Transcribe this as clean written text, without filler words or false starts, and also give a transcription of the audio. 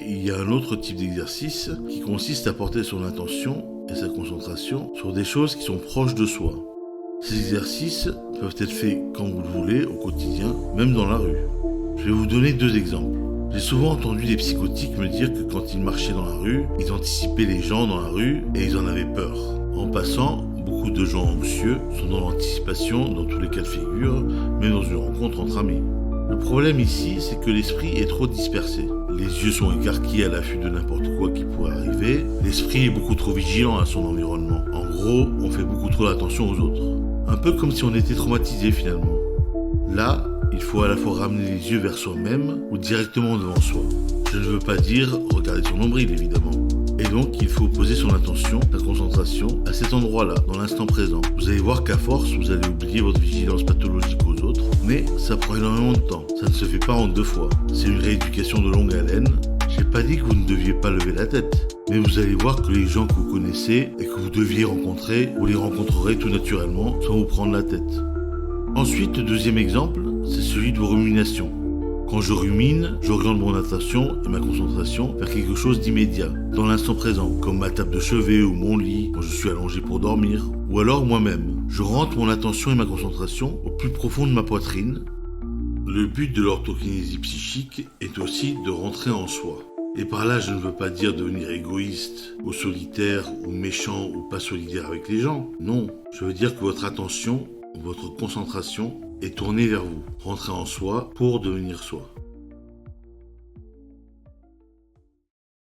Et il y a un autre type d'exercice qui consiste à porter son attention et sa concentration sur des choses qui sont proches de soi. Ces exercices peuvent être faits quand vous le voulez, au quotidien, même dans la rue. Je vais vous donner 2 exemples. J'ai souvent entendu des psychotiques me dire que quand ils marchaient dans la rue, ils anticipaient les gens dans la rue et ils en avaient peur. En passant, beaucoup de gens anxieux sont dans l'anticipation dans tous les cas de figure, même dans une rencontre entre amis. Le problème ici, c'est que l'esprit est trop dispersé. Les yeux sont écarquillés à l'affût de n'importe quoi qui pourrait arriver. L'esprit est beaucoup trop vigilant à son environnement. En gros, on fait beaucoup trop attention aux autres. Un peu comme si on était traumatisé finalement. Là, il faut à la fois ramener les yeux vers soi-même ou directement devant soi. Je ne veux pas dire regarder son nombril évidemment. Et donc, il faut poser son attention, sa concentration à cet endroit-là, dans l'instant présent. Vous allez voir qu'à force, vous allez oublier votre vigilance pathologique aux autres, mais ça prend énormément de temps. Ça ne se fait pas en 2 fois. C'est une rééducation de longue haleine. J'ai pas dit que vous ne deviez pas lever la tête, mais vous allez voir que les gens que vous connaissez et que vous deviez rencontrer, vous les rencontrerez tout naturellement sans vous prendre la tête. Ensuite, le 2e exemple, c'est celui de vos ruminations. Quand je rumine, j'oriente mon attention et ma concentration vers quelque chose d'immédiat, dans l'instant présent, comme ma table de chevet ou mon lit, quand je suis allongé pour dormir, ou alors moi-même. Je rentre mon attention et ma concentration au plus profond de ma poitrine. Le but de l'orthokinésie psychique est aussi de rentrer en soi. Et par là, je ne veux pas dire devenir égoïste, ou solitaire, ou méchant, ou pas solidaire avec les gens. Non, je veux dire que votre attention, votre concentration est tournée vers vous. Rentrez en soi pour devenir soi.